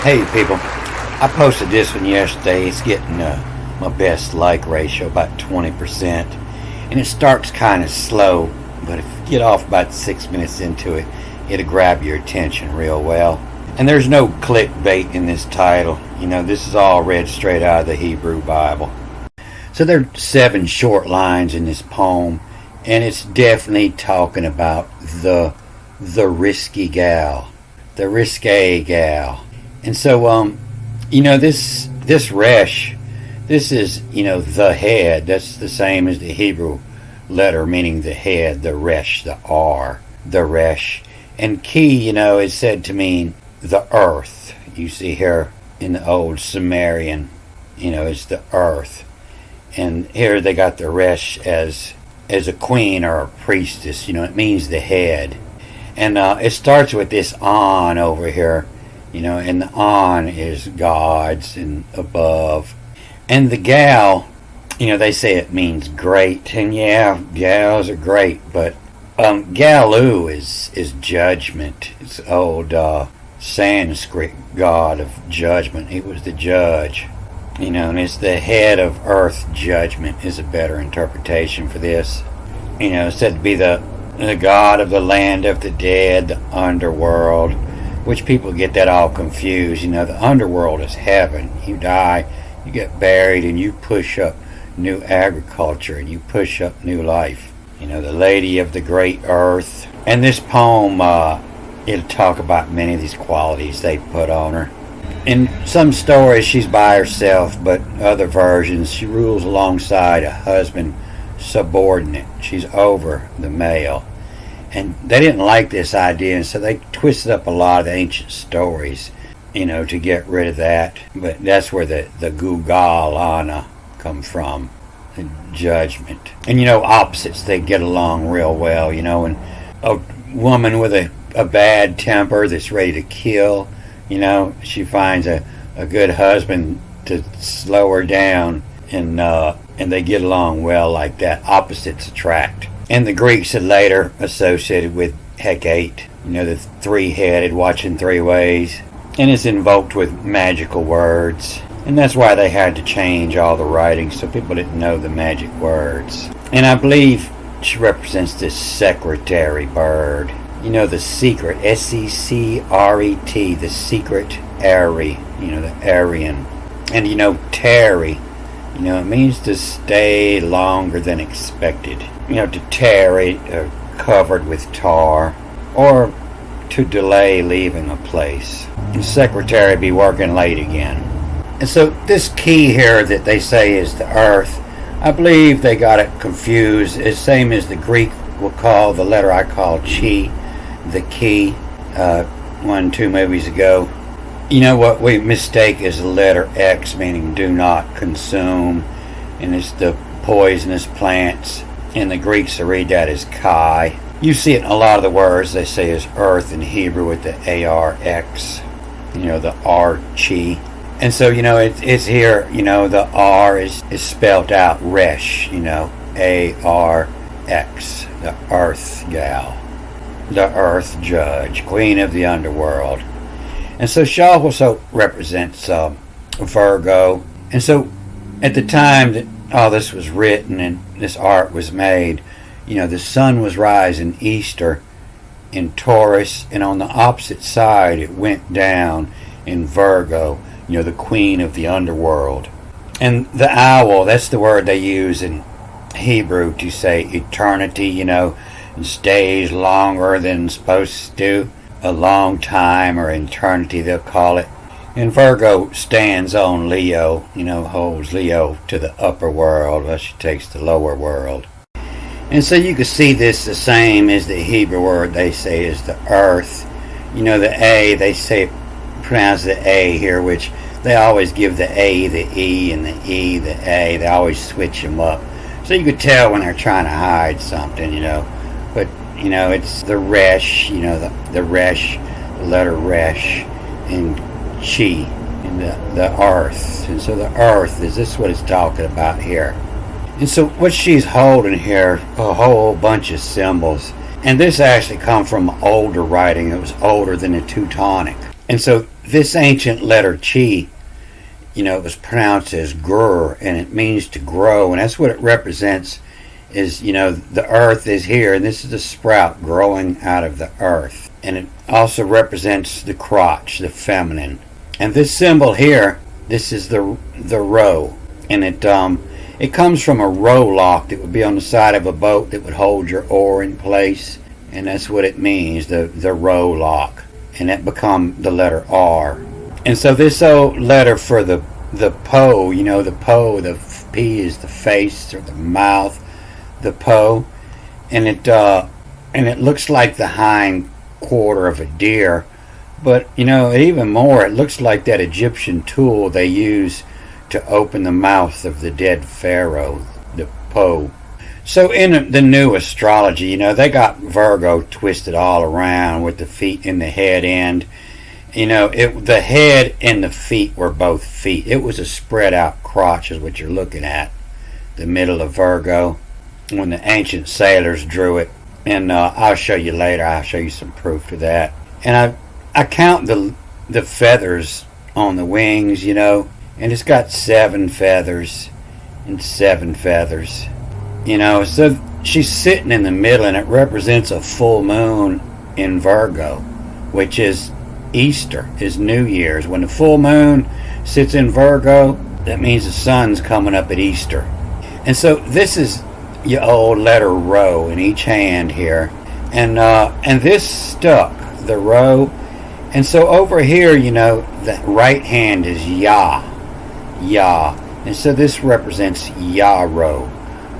Hey people, I posted this one yesterday. It's getting my best like ratio, about 20%. And it starts kind of slow, but if you get off about 6 minutes into it, it'll grab your attention real well. And there's no clickbait in this title. You know, this is all read straight out of the Hebrew Bible. So there are 7 short lines in this poem, and it's definitely talking about the risky gal, the risque gal. And so, this resh, this is, the head. That's the same as the Hebrew letter meaning the head, the resh, the R, the resh. And ki, is said to mean the earth. You see here in the old Sumerian, it's the earth. And here they got the resh as a queen or a priestess, it means the head. And it starts with this on over here. And the on is gods and above. And the gal, they say it means great. And yeah, gals are great, but Galu is judgment. It's old Sanskrit god of judgment. He was the judge. And it's the head of earth. Judgment is a better interpretation for this. It's said to be the god of the land of the dead, the underworld. Which people get that all confused. The underworld is heaven. You die, you get buried, and you push up new agriculture, and you push up new life. The lady of the great earth. And this poem, it'll talk about many of these qualities they put on her. In some stories, she's by herself, but other versions, she rules alongside a husband subordinate. She's over the male. And they didn't like this idea, and so they twisted up a lot of the ancient stories, to get rid of that. But that's where the Gugalana come from, the judgment. And opposites, they get along real well, and a woman with a bad temper that's ready to kill, she finds a good husband to slow her down, and they get along well like that. Opposites attract. And the Greeks had later associated with Hecate, the three-headed, watching 3 ways. And it's invoked with magical words. And that's why they had to change all the writing so people didn't know the magic words. And I believe she represents this secretary bird. The secret, S-E-C-R-E-T, the secret Airy, the Aryan. And tarry, it means to stay longer than expected. To tarry, covered with tar, or to delay leaving a place. The secretary be working late again. And so this key here that they say is the earth, I believe they got it confused. It's same as the Greek will call the letter I call chi, the key, 1-2 movies ago. What we mistake is the letter X, meaning do not consume, and it's the poisonous plants. And the Greeks will read that as Chi. You see it in a lot of the words they say is earth in Hebrew with the A-R-X, the R-Chi. And so, it's here, the R is spelled out Resh, A-R-X, the earth gal, the earth judge, queen of the underworld. And so she also represents Virgo. And so at the time that all this was written and this art was made, the sun was rising Easter in Taurus, and on the opposite side it went down in Virgo, the queen of the underworld. And the owl, that's the word they use in Hebrew to say eternity, and stays longer than supposed to, a long time or eternity they'll call it. And Virgo stands on Leo, holds Leo to the upper world, while she takes the lower world. And so you can see this the same as the Hebrew word they say is the earth. The A, they say, pronounce the A here, which they always give the A the E and the E the A. They always switch them up. So you could tell when they're trying to hide something, But, it's the resh, the resh, the letter resh, and chi, in the earth. And so the earth is this what it's talking about here. And so what she's holding here, a whole bunch of symbols. And this actually comes from older writing. It was older than the Teutonic. And so this ancient letter chi, it was pronounced as gur, and it means to grow, and that's what it represents. Is the earth is here, and this is the sprout growing out of the earth, and it also represents the crotch, the feminine. And this symbol here, this is the row, and it comes from a row lock that would be on the side of a boat that would hold your oar in place, and that's what it means, the row lock, and that become the letter R. And so this old letter for the po, the po, the P is the face or the mouth, the po, and it looks like the hind quarter of a deer, but even more, it looks like that Egyptian tool they use to open the mouth of the dead pharaoh, the po. So in the new astrology, they got Virgo twisted all around with the feet in the head end. The head and the feet were both feet. It was a spread out crotch is what you're looking at, the middle of Virgo, when the ancient sailors drew it. And I'll show you later. I'll show you some proof to that. And I count the feathers on the wings, and it's got 7 feathers and 7 feathers. So she's sitting in the middle, and it represents a full moon in Virgo, which is Easter, is New Year's. When the full moon sits in Virgo, that means the sun's coming up at Easter. And so this is your old letter rho in each hand here, and this stuck, the rho. And so over here, the right hand is Yah, and so this represents Yah-Rho,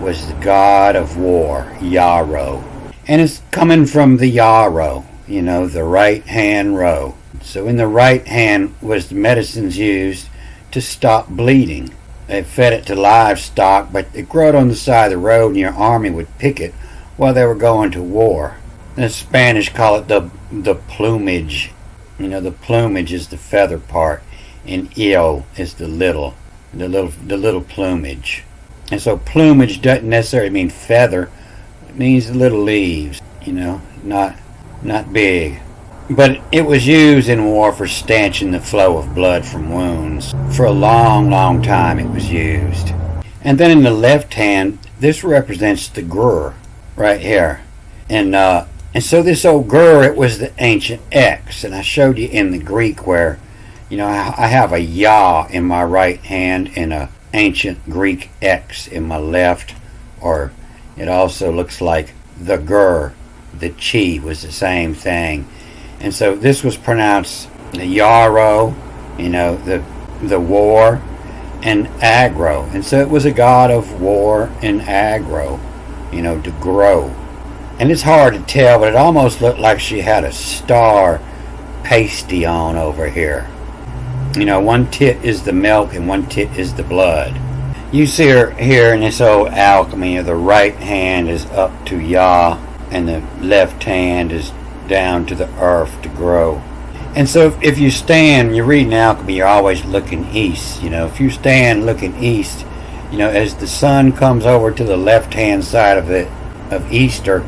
was the god of war, Yah-Rho, and it's coming from the Yah-Rho, the right hand rho. So in the right hand was the medicines used to stop bleeding. They fed it to livestock, but it growed on the side of the road, and your army would pick it while they were going to war. The Spanish call it the plumage. The plumage is the feather part, and il is the little plumage. And so plumage doesn't necessarily mean feather; it means the little leaves. Not big. But it was used in war for stanching the flow of blood from wounds. For a long, long time it was used. And then in the left hand, this represents the gur, right here. And so this old gur, it was the ancient X. And I showed you in the Greek where, I have a Yah in my right hand and a ancient Greek X in my left. Or it also looks like the gur, the chi was the same thing. And so this was pronounced the Yarrow, the war, and aggro. And so it was a god of war and aggro, to grow. And it's hard to tell, but it almost looked like she had a star pasty on over here. One tit is the milk and one tit is the blood. You see her here in this old alchemy. The right hand is up to Yah, and the left hand is down to the earth to grow. And so if you stand, you're reading alchemy, you're always looking east. If you stand looking east, as the sun comes over to the left hand side of Easter,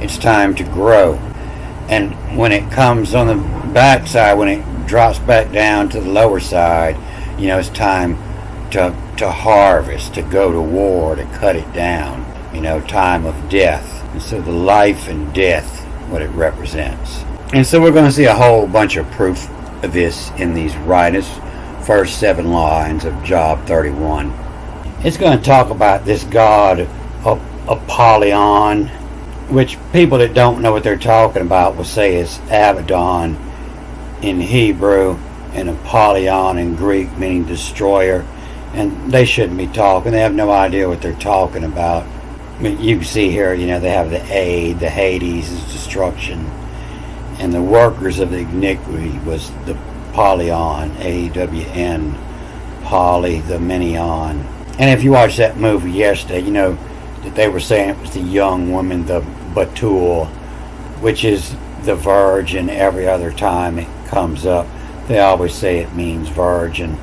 it's time to grow. And when it comes on the back side, when it drops back down to the lower side, it's time to harvest, to go to war, to cut it down, time of death. And so the life and death, what it represents. And so we're going to see a whole bunch of proof of this in these first 7 lines of Job 31. It's going to talk about this god Apollyon, which people that don't know what they're talking about will say is Abaddon in Hebrew and Apollyon in Greek, meaning destroyer. And they shouldn't be talking. They have no idea what they're talking about. I mean, you can see here, they have the Hades is destruction, and the workers of the iniquity was the Polyon, A-W-N, Poly, the Menion. And if you watched that movie yesterday, that they were saying it was the young woman, the Batul, which is the virgin. Every other time it comes up, they always say it means virgin.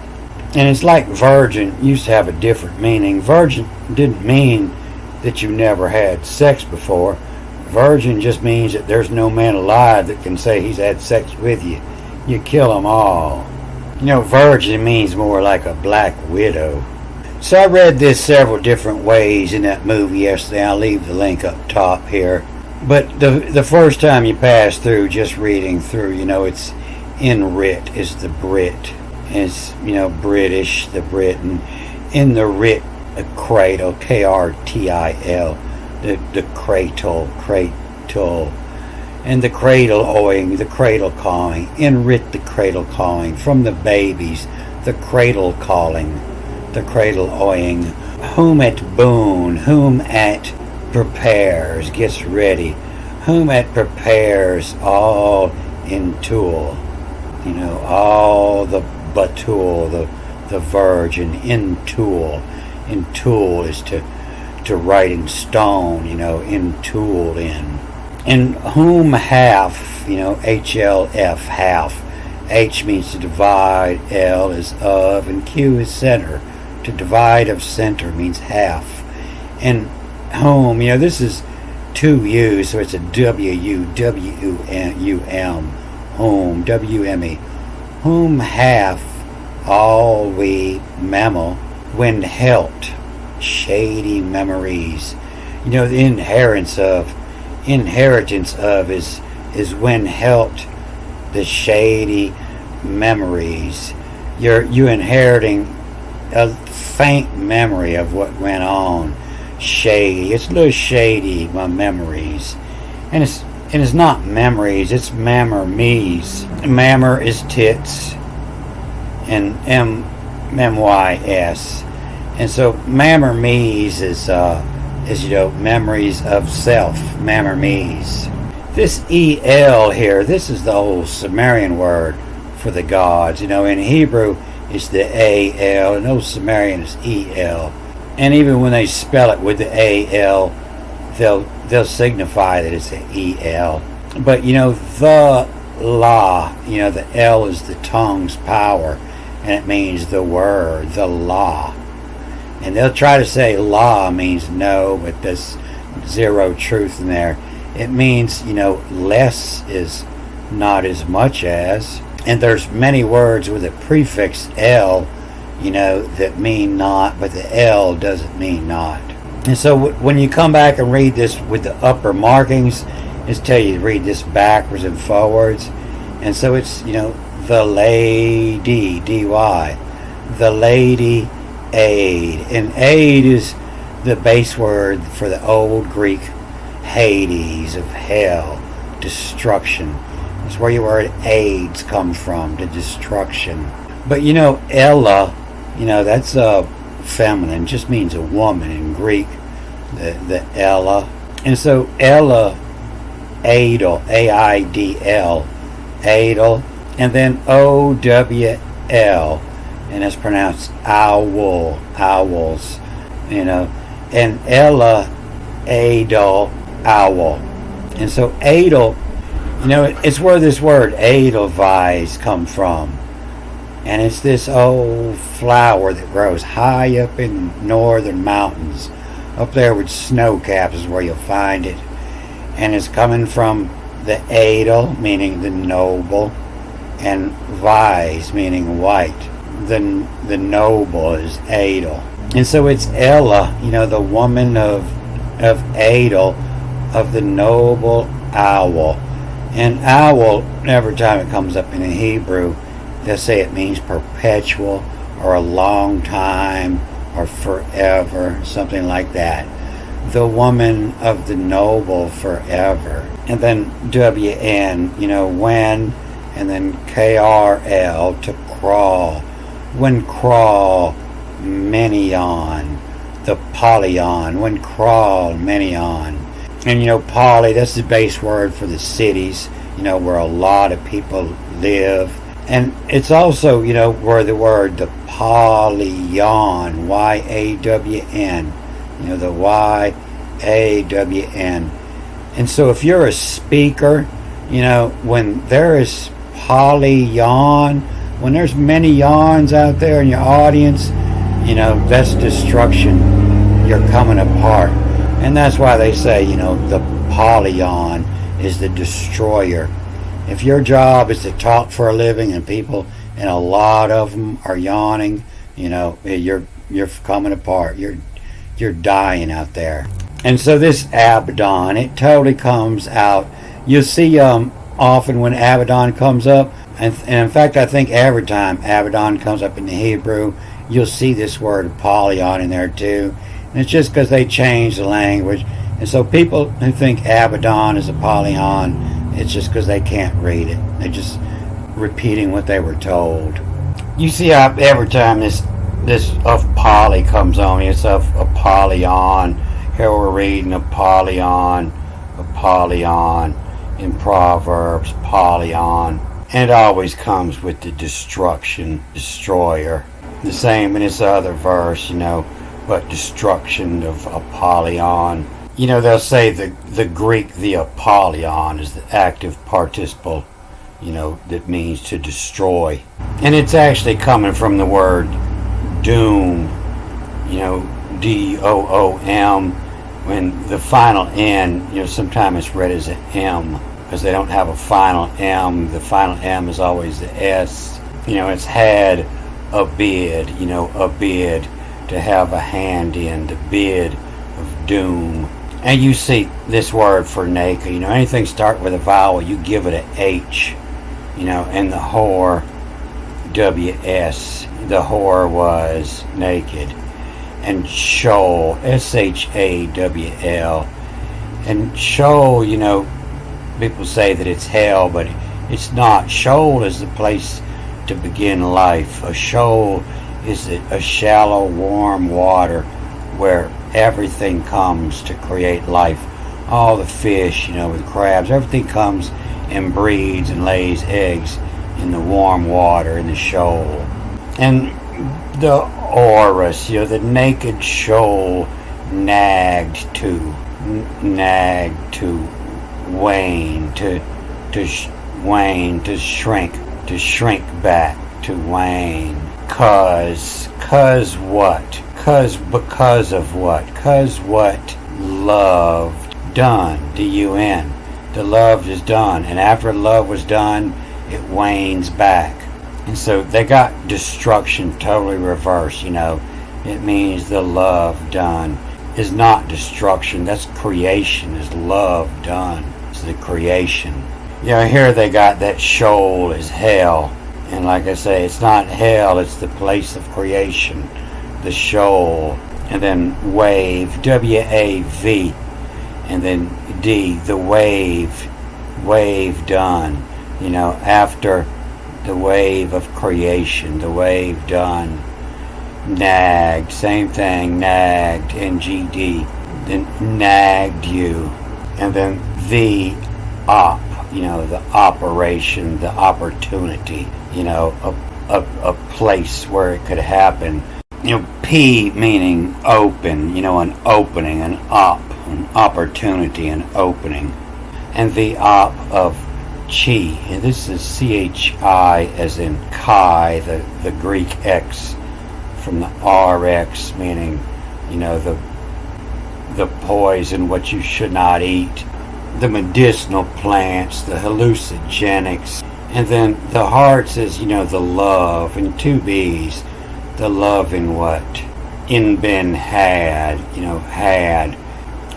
And it's like virgin used to have a different meaning. Virgin didn't mean that you never had sex before. Virgin just means that there's no man alive that can say he's had sex with you. You kill them all. Virgin means more like a black widow. So I read this several different ways in that movie yesterday. I'll leave the link up top here. But the first time you pass through, just reading through, it's in writ is the Brit. It's, British, the Britain. In the writ, a cradle, Krtil, the cradle. And the cradle owing, the cradle calling. In writ, the cradle calling. From the babies, the cradle calling. The cradle owing. Whom at boon, whom at prepares, gets ready. Whom at prepares all in tool. All the batul, the virgin, in tool. In tool is to write in stone, in tool in. And whom half, HLF, half. H means to divide, L is of, and Q is center. To divide of center means half. And whom, this is two U's, so it's a W-U, W-U-M, whom, W-M-E. Whom half all we mammal when helped, shady memories. The inheritance of is when helped the shady memories. You're inheriting a faint memory of what went on. Shady. It's a little shady, my memories. And it's not memories, it's mammer-me's. Mammer is tits and M-Y-S. And so mammer-me's is memories of self, mammer-me's. This El here, this is the old Sumerian word for the gods. In Hebrew it's the A-L, and old Sumerian is E-L. And even when they spell it with the A-L, they'll signify that it's an E-L. But the La, the L is the tongue's power, and it means the word, the La. And they'll try to say law means no, but there's zero truth in there. It means, less is not as much as. And there's many words with a prefix L, that mean not, but the L doesn't mean not. And so when you come back and read this with the upper markings, it's tell you to read this backwards and forwards. And so it's, the lady, D-Y, the lady, aid. And aid is the base word for the old Greek Hades, of hell, destruction. It's where your word AIDS come from, the destruction. But Ella, that's feminine, just means a woman in Greek, the Ella. And so Ella, Adel, A-I-D-L, Adel, and then O-W-L, and it's pronounced owl, owls, and Ella, Adel, owl. And so Adel, it's where this word Edelweiss come from. And it's this old flower that grows high up in northern mountains. Up there with snow caps is where you'll find it. And it's coming from the Edel, meaning the noble, and Weiss, meaning white. The noble is Edel. And so it's Ella, the woman of Edel, of the noble owl. And owl, every time it comes up in the Hebrew, they'll say it means perpetual, or a long time, or forever, something like that. The woman of the noble forever. And then W-N, when, and then K-R-L, to crawl. When crawl, Menion, the polyon, when crawl, Menion. And poly, that's the base word for the cities, where a lot of people live. And it's also, where the word, the polyon, Y-A-W-N, the Y-A-W-N. And so if you're a speaker, when there is polyon, when there's many yawns out there in your audience, that's destruction. You're coming apart. And that's why they say, the polyon is the destroyer. If your job is to talk for a living and people, and a lot of them are yawning, you're coming apart. You're dying out there. And so this Abaddon, it totally comes out. You'll see often when Abaddon comes up, and in fact I think every time Abaddon comes up in the Hebrew, you'll see this word Apollyon in there too. And it's just because they changed the language. And so people who think Abaddon is Apollyon, it's just because they can't read it. They're just repeating what they were told. You see how every time this of Polly comes on, it's of Apollyon. Here we're reading Apollyon, in Proverbs, Apollyon. And it always comes with the destruction, destroyer. The same in this other verse, but destruction of Apollyon. They'll say the Greek, the Apollyon, is the active participle, that means to destroy. And it's actually coming from the word doom, D-O-O-M, when the final N, sometimes it's read as an M, because they don't have a final M. The final M is always the S. It's had a bid, a bid, to have a hand in, the bid of doom. And you see this word for naked, anything start with a vowel, you give it an H, and the whore, W-S, the whore was naked. And Sheol, S-H-A-W-L. And Sheol, people say that it's hell, but it's not. Sheol is the place to begin life. A shoal is a shallow, warm water where everything comes to create life. All the fish, the crabs, everything comes and breeds and lays eggs in the warm water in the shoal. And the Orus, the naked shoal nagged to wane, to wane, to shrink back, to wane. Because what? Because of what? Because what? Love done, D-U-N. The love is done, and after love was done, it wanes back. And so they got destruction totally reversed, It means the love done is not destruction. That's creation, is love done. It's the creation. Here they got that shoal is hell. And like I say, it's not hell, it's the place of creation. The shoal. And then wave, W-A-V. And then D, the wave done. After the wave of creation, the wave done. Nagged, same thing, nagged, N-G-D. Then nagged you. And then the op, the operation, the opportunity, a place where it could happen. P meaning open, an opening, an opportunity, an opening. And the op of chi, and this is C-H-I as in chi, the Greek X from the RX, meaning, the poison, what you should not eat, the medicinal plants, the hallucinogenics. And then the heart says, the love, and two B's, the love in what? In been had, had,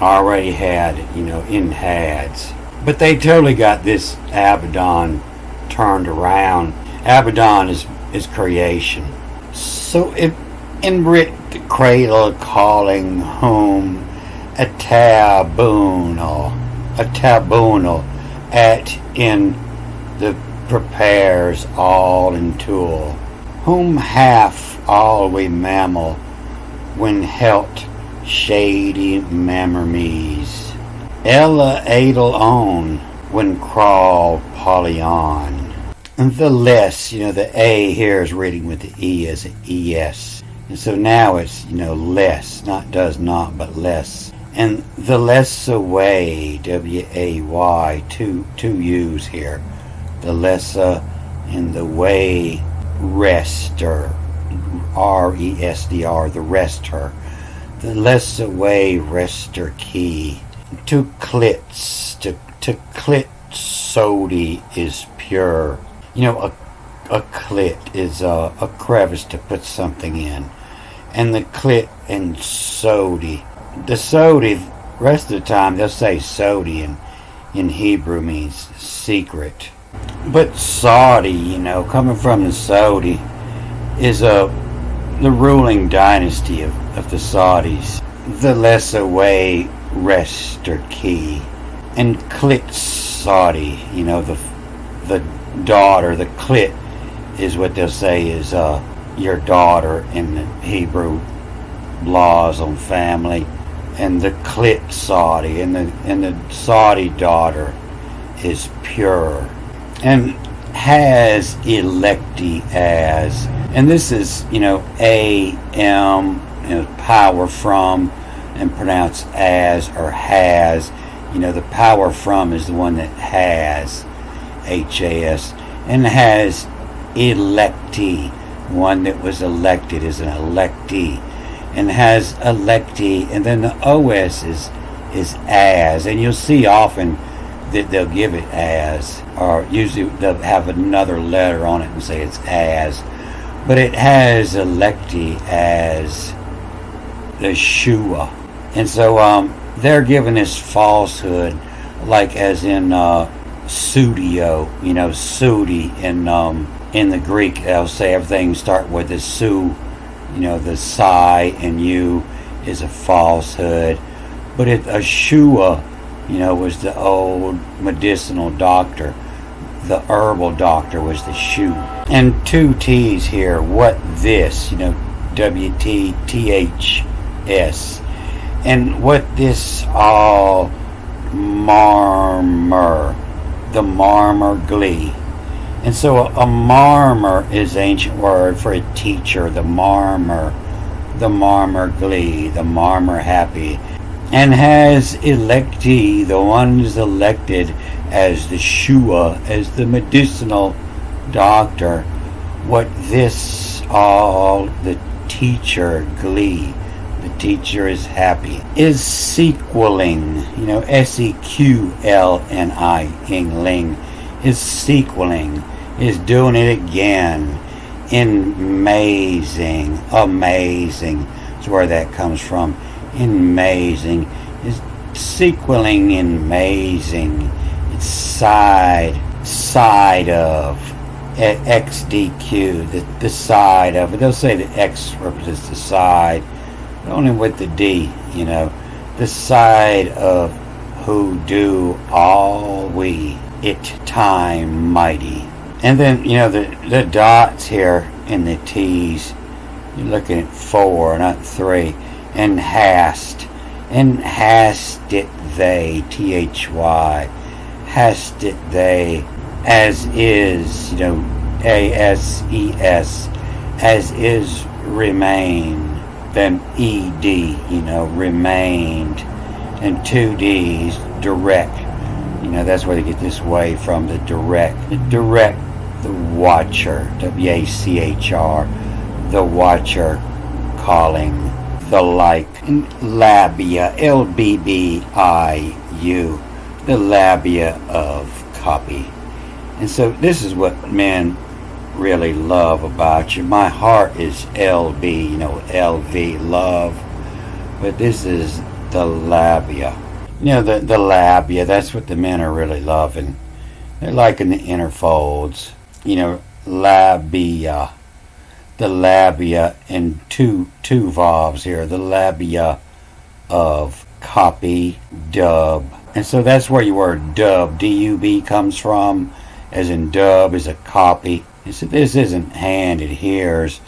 already had, in hads. But they totally got this Abaddon turned around. Abaddon is creation. So in Brit, the cradle calling home a tabunal, at in the prepares all in tool, whom half all we mammal, when helt shady memories, ella adel on, when crawl polyon. And the less, the A here is reading with the E as an ES. And so now it's, less, not does not, but less. And the less away, W-A-Y, two U's here. The lesser and the way rester, R-E-S-D-R, the rester. The lesser way rester key. To clits, to clit sody is pure. A clit is a crevice to put something in. And the clit and sody. The sody, rest of the time, they'll say sodi in Hebrew means secret. But Saudi, coming from the Saudi, is the ruling dynasty of the Saudis. The Lesaway Rester Key. And Clit Saudi, the daughter, the Clit is what they'll say is your daughter in the Hebrew laws on family. And the Clit Saudi, and the Saudi daughter is pure. And has electi as, and this is A-M, power from, and pronounce as or has. The power from is the one that has, H-A-S, and has electi, one that was elected is an electee, and has electi, and then the OS is as, and you'll see often that they'll give it as, or usually they'll have another letter on it and say it's as, but it has electi as the Shua. And so they're giving this falsehood, like as in studio, sudi in the Greek they'll say everything start with the su, the psi and u is a falsehood, but a Shua, was the old medicinal doctor. The herbal doctor was the Shu. And two T's here. What this? WTTHS. And what this all marmor. The marmor glee. And so a marmor is ancient word for a teacher. The marmor glee. The marmor happy. And has electi, the one is elected as the Shua, as the medicinal doctor. What this all, the teacher glee, the teacher is happy, is sequeling, sequling, is sequeling, is doing it again. Amazing is where that comes from. Amazing is sequeling, amazing. It's side of XDQ, the side of it. They'll say the X represents the side, but only with the D, the side of who do all we, it time mighty. And then, the dots here in the T's, you're looking at 4, not 3. And hast it they, THY, hast it they, as is, ASES, as is remain, then ED, remained, and 2 Ds, direct, that's where they get this way from, the direct, the watcher, WACHR, the watcher calling, the like, and labia, LBBIU, the labia of copy. And so this is what men really love about you. My heart is LB, LV, love, but this is the labia. The labia, that's what the men are really loving. They're liking the inner folds, labia. The labia, and two vowels here, the labia of copy, dub. And so that's where your word dub, D-U-B, comes from, as in dub is a copy. And so this isn't hand, it hears,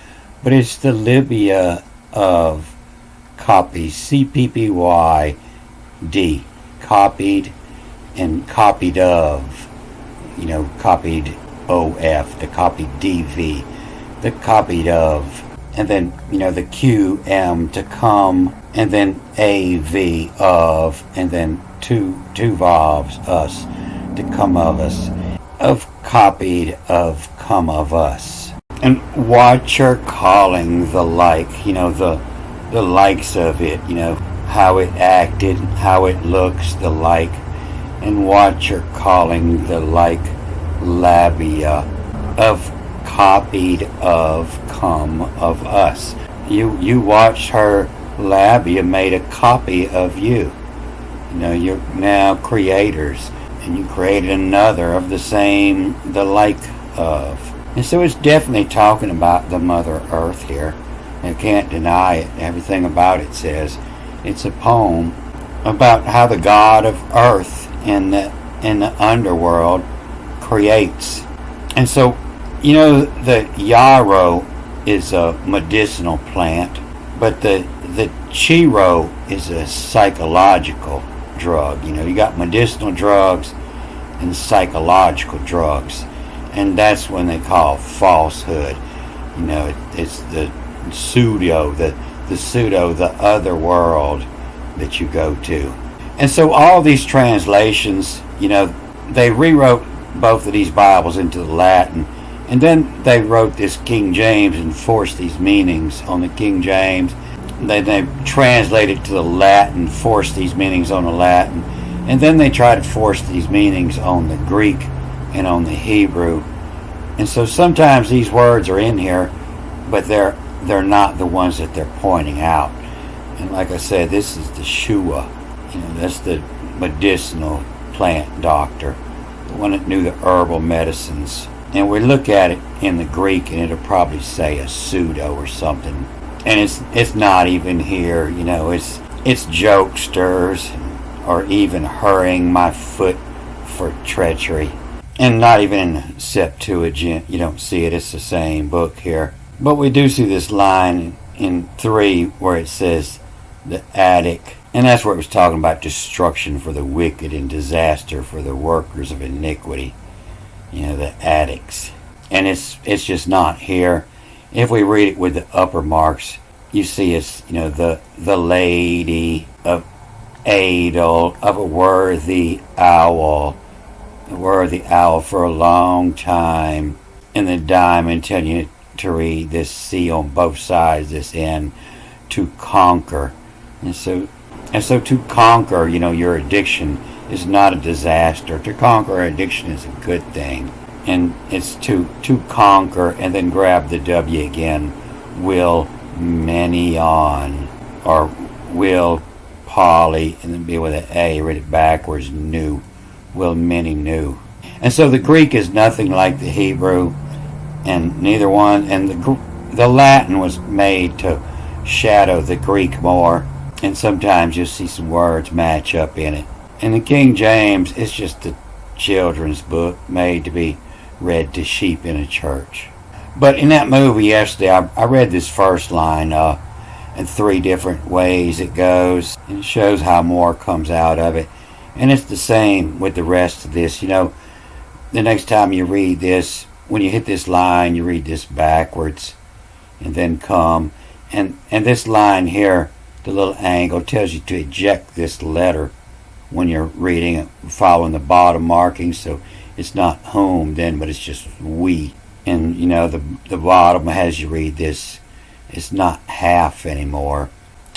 but it's the labia of copy, C-P-P-Y-D, copied, and copied of, copied O-F, the copied D-V. The copied of, and then the QM to come, and then AV of, and then two vowels, us, to come of us, of copied of come of us. And watcher calling the like, the likes of it, how it acted, how it looks, the like. and what you're calling the like labia of copied of come of us. You watched her labia made a copy of you. You're now creators, and you created another of the same, the like of. And so it's definitely talking about the Mother Earth here. You can't deny it. Everything about it says it's a poem about how the God of Earth in the underworld creates. And so, the yarrow is a medicinal plant, but the chiro is a psychological drug. You got medicinal drugs and psychological drugs, and that's when they call falsehood. It's the pseudo, the other world that you go to. And so all these translations, they rewrote both of these Bibles into the Latin, and then they wrote this King James and forced these meanings on the King James. They translated to the Latin, forced these meanings on the Latin, and then they tried to force these meanings on the Greek and on the Hebrew. And so sometimes these words are in here, but they're not the ones that they're pointing out. And like I said, this is the Shua. That's the medicinal plant doctor, the one that knew the herbal medicines. And we look at it in the Greek, and it'll probably say a pseudo or something. And it's not even here. It's jokesters, or even hurrying my foot for treachery. And not even in the Septuagint, you don't see it. It's the same book here. But we do see this line in 3 where it says the attic. And that's where it was talking about destruction for the wicked and disaster for the workers of iniquity. The addicts. And it's just not here. If we read it with the upper marks, you see it's, the lady of Adel, of a worthy owl. A worthy owl for a long time. And the diamond telling you to read this C on both sides, this N, to conquer. And so to conquer, your addiction is not a disaster. To conquer addiction is a good thing. And it's to conquer, and then grab the W again, will many on, or will poly, and then be with an A, read it backwards, new, will many new. And so the Greek is nothing like the Hebrew, and neither one, and the Latin was made to shadow the Greek more, and sometimes you'll see some words match up in it. And the King James is just a children's book made to be read to sheep in a church. But in that movie yesterday, I read this first line in 3 different ways it goes, and it shows how more comes out of it. And it's the same with the rest of this. The next time you read this, when you hit this line, you read this backwards, and then come. And this line here, the little angle, tells you to eject this letter when you're reading it, following the bottom markings. So it's not whom then, but it's just we. And the bottom has you read this. It's not half anymore,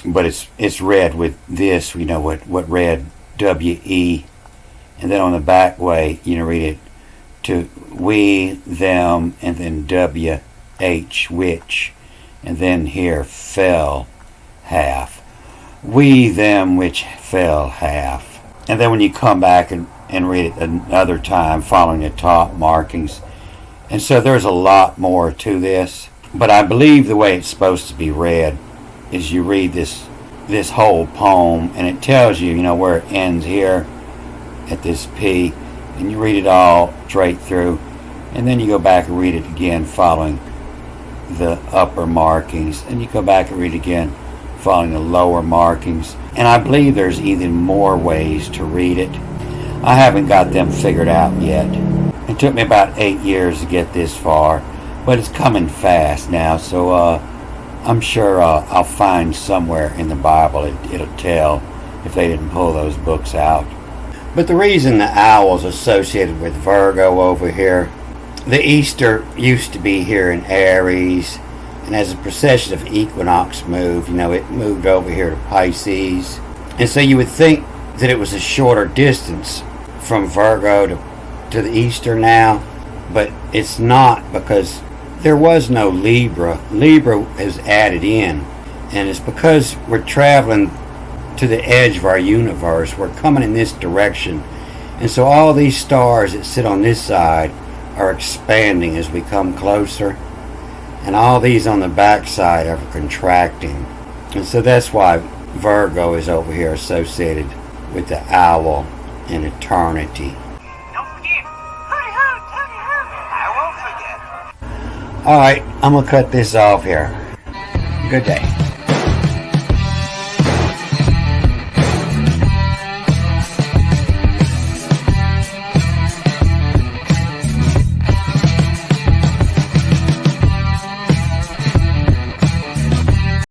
but it's read with this. What read W-E, and then on the back way read it to we, them, and then W-H, which, and then here fell half. We, them, which fell half. And then when you come back and read it another time, following the top markings. And so there's a lot more to this. But I believe the way it's supposed to be read is you read this whole poem, and it tells you, where it ends here at this P, and you read it all straight through, and then you go back and read it again following the upper markings, and you go back and read it again following the lower markings. And I believe there's even more ways to read it. I haven't got them figured out yet. It took me about 8 years to get this far, but it's coming fast now, so I'm sure I'll find somewhere in the Bible it'll tell if they didn't pull those books out. But the reason the owl's associated with Virgo over here, the Easter used to be here in Aries, and as the precession of equinox moved, it moved over here to Pisces. And so you would think that it was a shorter distance from Virgo to the Easter now, but it's not, because there was no Libra. Libra is added in, and it's because we're traveling to the edge of our universe. We're coming in this direction, and so all these stars that sit on this side are expanding as we come closer, and all these on the back side are contracting. And so that's why Virgo is over here associated with the owl in eternity. Don't forget. I won't forget. Alright, I'm going to cut this off here. Good day.